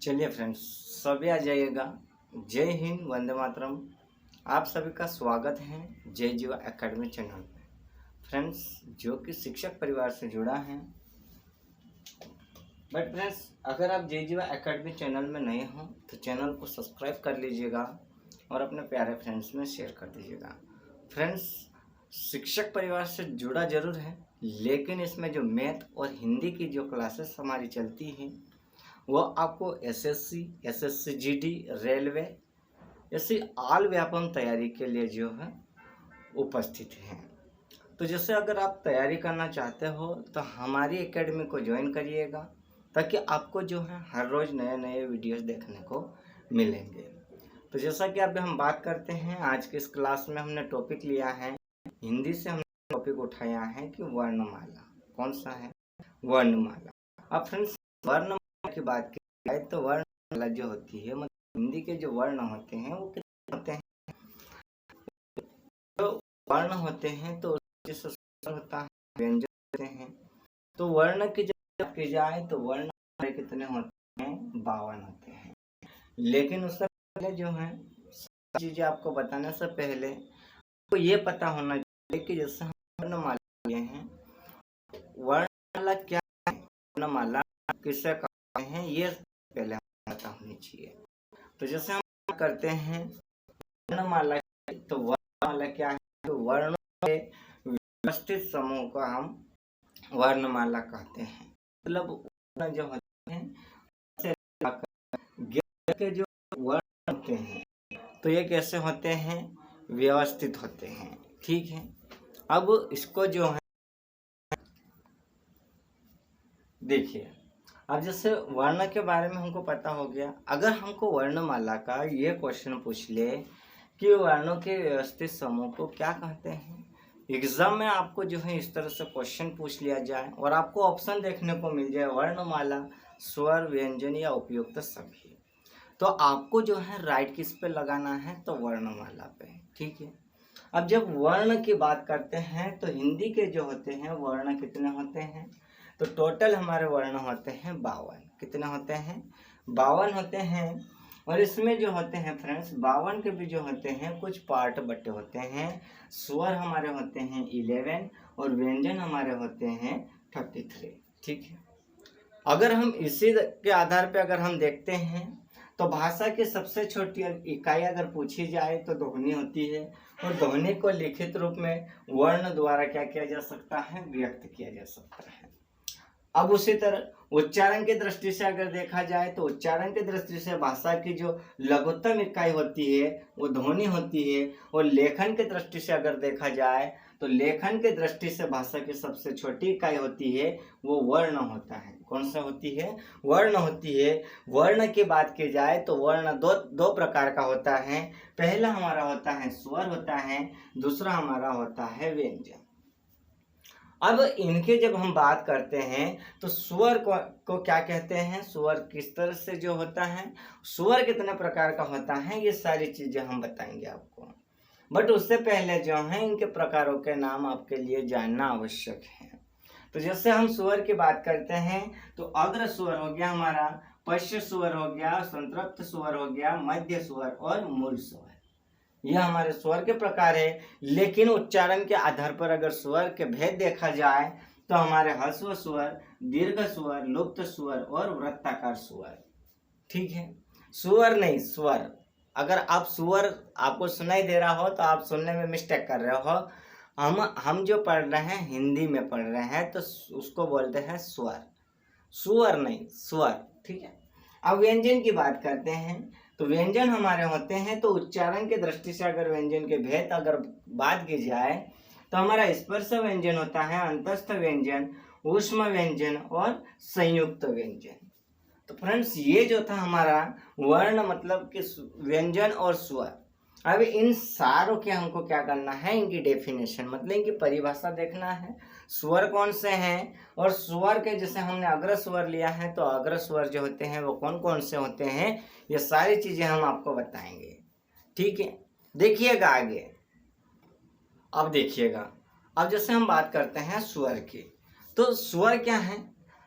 चलिए फ्रेंड्स, सभी आ जाइएगा। जय हिंद, वंदे मातरम। आप सभी का स्वागत है जय जीवा एकेडमी चैनल पे। फ्रेंड्स, जो कि शिक्षक परिवार से जुड़ा है, बट फ्रेंड्स अगर आप जय जीवा एकेडमी चैनल में नए हो तो चैनल को सब्सक्राइब कर लीजिएगा और अपने प्यारे फ्रेंड्स में शेयर कर दीजिएगा। फ्रेंड्स, शिक्षक परिवार से जुड़ा जरूर है, लेकिन इसमें जो मैथ और हिंदी की जो क्लासेस हमारी चलती हैं वो आपको एसएससी, एसएससी जीडी, रेलवे ऐसी आल व्यापम तैयारी के लिए जो है उपस्थित हैं। तो जैसे अगर आप तैयारी करना चाहते हो तो हमारी एकेडमी को ज्वाइन करिएगा, ताकि आपको जो है हर रोज़ नए नए वीडियोस देखने को मिलेंगे। तो जैसा कि अभी हम बात करते हैं, आज की इस क्लास में हमने टॉपिक लिया है हिंदी से। हमने टॉपिक उठाया है कि वर्णमाला। कौन सा है? वर्णमाला। अब फ्रेंड्स, वर्णमाला की बात की जाए तो वर्णमाला जो होती है, मतलब हिंदी के जो वर्ण होते हैं वो कितने होते हैं? तो वर्ण होते हैं तो जैसे स्वर होता है, व्यंजन होते हैं। तो वर्ण की जब बात की जाए तो वर्ण हमारे कितने होते हैं? 52 होते हैं। लेकिन उससे पहले जो है चीजें आपको बताने से पहले आपको ये पता होना चाहिए कि जैसे हम वर्णमाला लिए हैं, वर्णमाला क्या है, वर्णमाला किसे कहते हैं, ये पहले हमें पता होनी चाहिए। तो जैसे हम करते हैं वर्णमाला, तो वर्णमाला क्या है? तो वर्णों के व्यवस्थित समूह को हम वर्णमाला कहते हैं। मतलब वर्ण जो होते हैं के जो वर्ण होते हैं तो ये कैसे होते हैं? व्यवस्थित होते हैं। ठीक है, अब इसको जो है देखिए, अब जैसे वर्ण के बारे में हमको पता हो गया। अगर हमको वर्णमाला का ये क्वेश्चन पूछ ले कि वर्णों के व्यवस्थित समूह को क्या कहते हैं, एग्जाम में आपको जो है इस तरह से क्वेश्चन पूछ लिया जाए और आपको ऑप्शन देखने को मिल जाए वर्णमाला, स्वर, व्यंजन या उपयुक्त सभी, तो आपको जो है राइट किस पे लगाना है? तो वर्णमाला पे। ठीक है, अब जब वर्ण की बात करते हैं तो हिंदी के जो होते हैं वर्ण कितने होते हैं? तो टोटल हमारे वर्ण होते हैं 52। कितने होते हैं? 52 होते हैं। और इसमें जो होते हैं फ्रेंड्स, 52 के भी जो होते हैं कुछ पार्ट बटे होते हैं। स्वर हमारे होते हैं 11 और व्यंजन हमारे होते हैं 33। ठीक है, अगर हम इसी के आधार पे अगर हम देखते हैं तो भाषा की सबसे छोटी इकाई अगर पूछी जाए तो ध्वनि होती है, और ध्वनि को लिखित रूप में वर्ण द्वारा क्या किया जा सकता है? व्यक्त किया जा सकता है। अब उसी तरह उच्चारण की दृष्टि से अगर देखा जाए तो उच्चारण की दृष्टि से भाषा की जो लघुत्तम इकाई होती है वो ध्वनि होती है, और लेखन की दृष्टि से अगर देखा जाए तो लेखन की दृष्टि से भाषा की सबसे छोटी इकाई होती है वो वर्ण होता है। कौन सा होती है? वर्ण होती है। वर्ण की बात की जाए तो वर्ण दो प्रकार का होता है। पहला हमारा होता है स्वर होता है, दूसरा हमारा होता है व्यंजन। अब इनके जब हम बात करते हैं तो स्वर को क्या कहते हैं? स्वर किस तरह से जो होता है, स्वर कितने प्रकार का होता है, ये सारी चीजें हम बताएंगे आपको। बट उससे पहले जो है इनके प्रकारों के नाम आपके लिए जानना आवश्यक है। तो जैसे हम स्वर की बात करते हैं तो अग्र स्वर हो गया हमारा, पश्च स्वर हो गया, संतृप्त स्वर हो गया, मध्य स्वर और मूल स्वर। यह हमारे स्वर के प्रकार है। लेकिन उच्चारण के आधार पर अगर स्वर के भेद देखा जाए तो हमारे ह्रस्व स्वर, दीर्घ स्वर, लुप्त स्वर और वृत्ताकार स्वर। ठीक है, स्वर नहीं स्वर। अगर आप स्वर आपको सुनाई दे रहा हो तो आप सुनने में मिस्टेक कर रहे हो। हम जो पढ़ रहे हैं हिंदी में पढ़ रहे हैं तो उसको बोलते हैं स्वर, स्वर नहीं स्वर। ठीक है, अब व्यंजन की बात करते हैं तो व्यंजन हमारे होते हैं, तो उच्चारण की दृष्टि से अगर व्यंजन के भेद अगर बात की जाए तो हमारा स्पर्श व्यंजन होता है, अंतस्थ व्यंजन, ऊष्म व्यंजन और संयुक्त व्यंजन। तो फ्रेंड्स, ये जो था हमारा वर्ण मतलब कि व्यंजन और स्वर। अब इन सारों के हमको क्या करना है? इनकी डेफिनेशन मतलब इनकी परिभाषा देखना है। स्वर कौन से हैं, और स्वर के जैसे हमने अग्र स्वर लिया है तो अग्र स्वर जो होते हैं वो कौन कौन से होते हैं, ये सारी चीजें हम आपको बताएंगे। ठीक है, देखिएगा आगे। अब देखिएगा, अब जैसे हम बात करते हैं स्वर की, तो स्वर क्या है?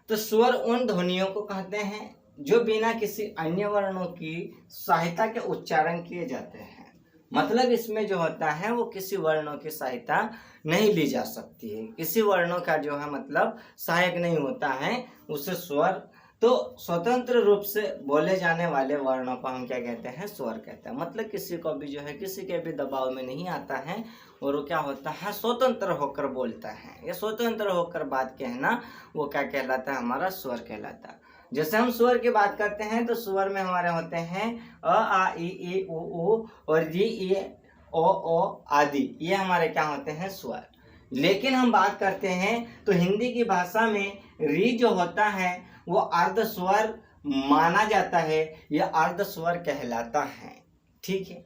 तो स्वर उन ध्वनियों को कहते हैं जो बिना किसी अन्य वर्णों की सहायता के उच्चारण किए जाते हैं। मतलब इसमें जो होता है वो किसी वर्णों की सहायता नहीं ली जा सकती है, किसी वर्णों का जो है मतलब सहायक नहीं होता है उसे स्वर। तो स्वतंत्र रूप से बोले जाने वाले वर्णों को हम क्या कहते हैं, स्वर कहते हैं। मतलब किसी को भी जो है किसी के भी दबाव में नहीं आता है और वो क्या होता है, स्वतंत्र होकर बोलता है या स्वतंत्र होकर बात कहना, वो क्या कहलाता है, हमारा स्वर कहलाता है। जैसे हम स्वर की बात करते हैं तो स्वर में हमारे होते हैं अ आ ई उ ऊ और री ई ओ आदि, ये हमारे क्या होते हैं, स्वर। लेकिन हम बात करते हैं तो हिंदी की भाषा में री जो होता है वो अर्ध स्वर माना जाता है, यह अर्ध स्वर कहलाता है। ठीक है।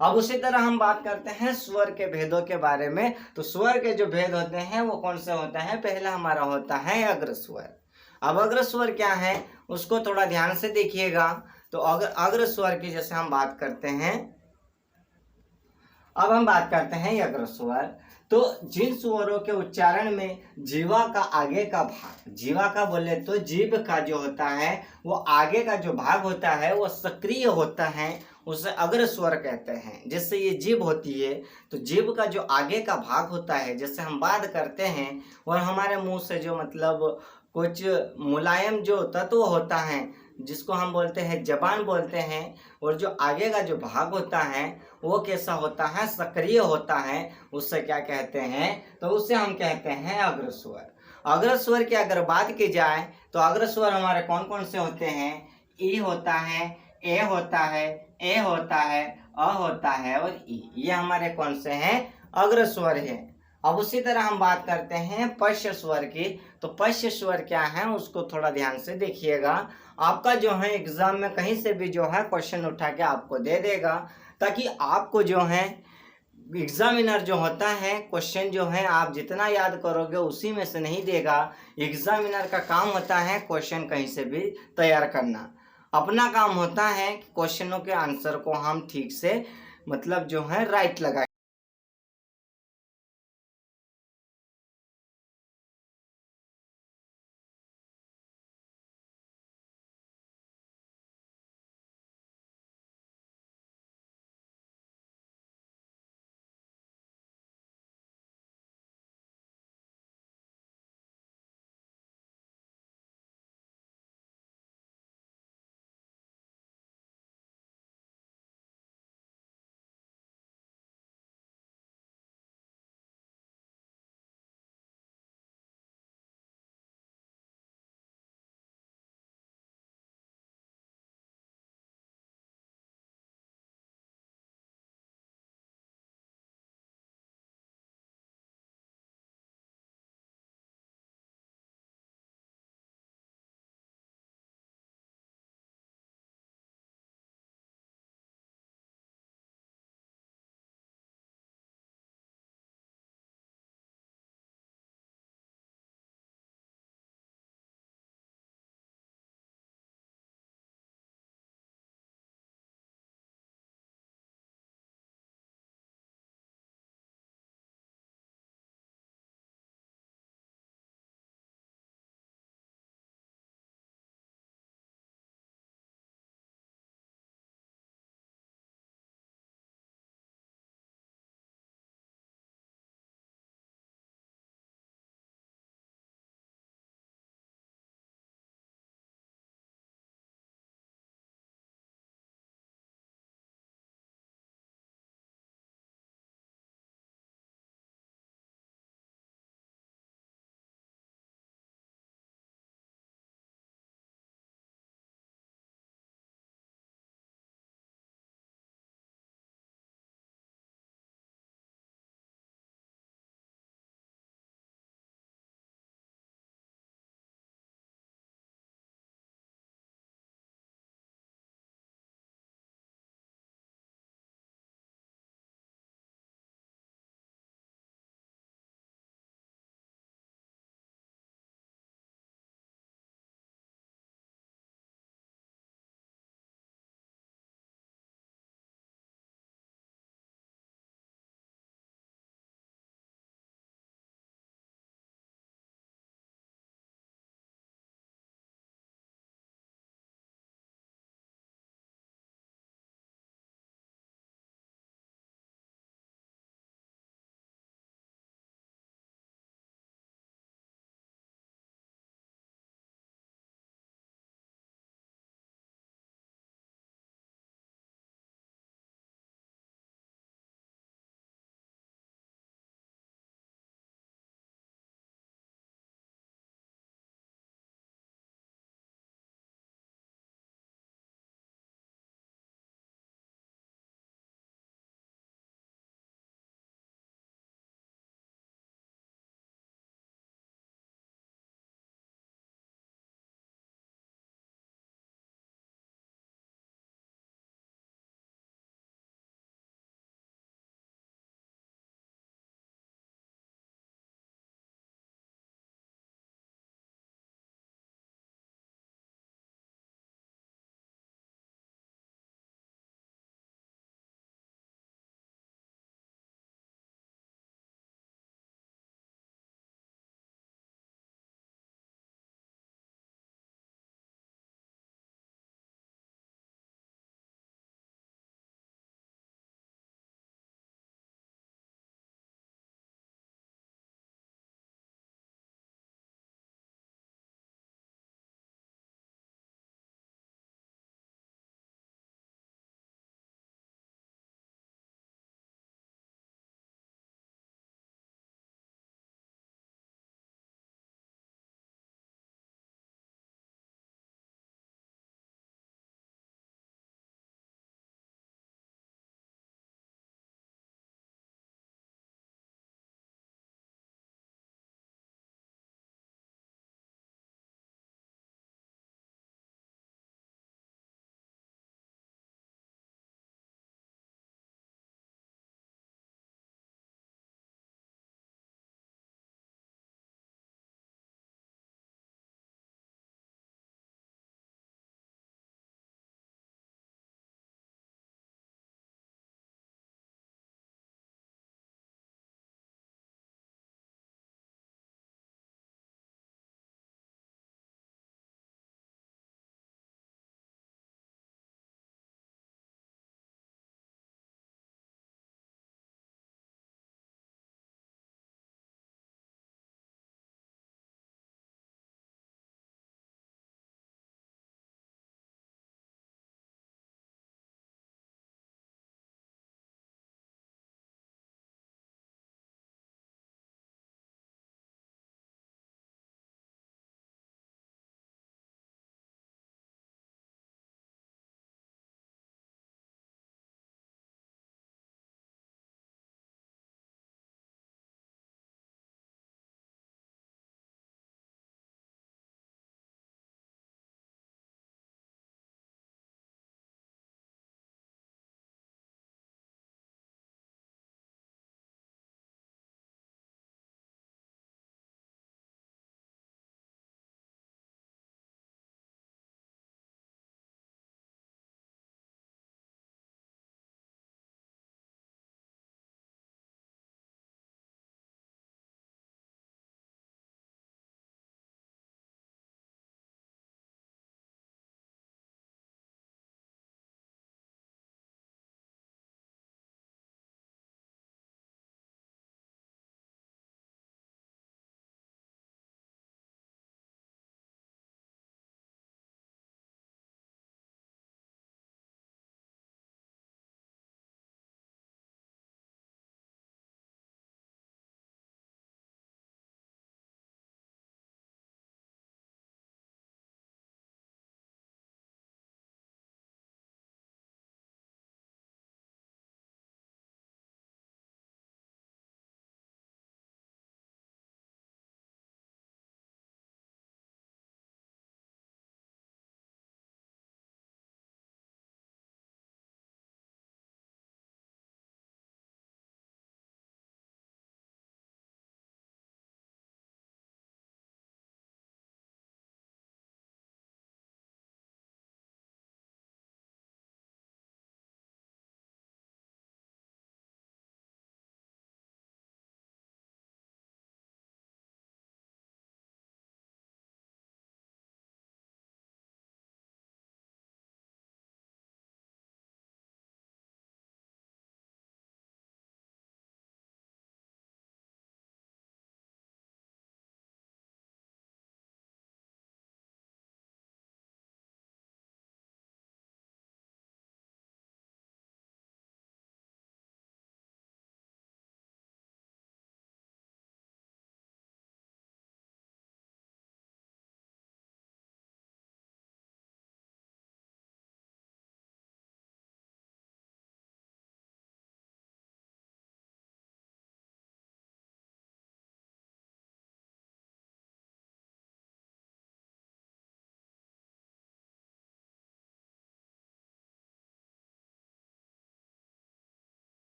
अब उसी तरह हम बात करते हैं स्वर के भेदों के बारे में। तो स्वर के जो भेद होते हैं वो कौन से होते हैं, पहला हमारा होता है अग्र स्वर। अब अग्र स्वर क्या है उसको थोड़ा ध्यान से देखिएगा। तो अग्र स्वर की जैसे हम बात करते हैं, अब हम बात करते हैं अग्र स्वर। तो जिन स्वरों के उच्चारण में जीवा का आगे का भाग, जीवा का बोले तो जीभ का जो होता है वो आगे का जो भाग होता है वो सक्रिय होता है, उसे अग्र स्वर कहते हैं। जैसे ये जीभ होती है तो जीभ का जो आगे का भाग होता है, जैसे हम बात करते हैं और हमारे मुंह से जो मतलब कुछ मुलायम जो तत्व होता है जिसको हम बोलते हैं जबान बोलते हैं, और जो आगे का जो भाग होता है वो कैसा होता है, सक्रिय होता है, उससे क्या कहते हैं, तो उससे हम कहते हैं अग्र स्वर। अग्र स्वर की अगर बात की जाए तो अग्र स्वर हमारे कौन कौन से होते हैं, ई होता है, ए होता है, ए होता है, अ होता है और ई, ये हमारे कौन से हैं, अग्र स्वर है। अब उसी तरह हम बात करते हैं पश्य स्वर की। तो पश्य स्वर क्या है उसको थोड़ा ध्यान से देखिएगा। आपका जो है एग्जाम में कहीं से भी जो है क्वेश्चन उठा के आपको दे देगा, ताकि आपको जो है एग्जामिनर जो होता है क्वेश्चन जो है आप जितना याद करोगे उसी में से नहीं देगा। एग्जामिनर का काम होता है क्वेश्चन कहीं से भी तैयार करना, अपना काम होता है कि क्वेश्चनों के आंसर को हम ठीक से मतलब जो है राइट लगा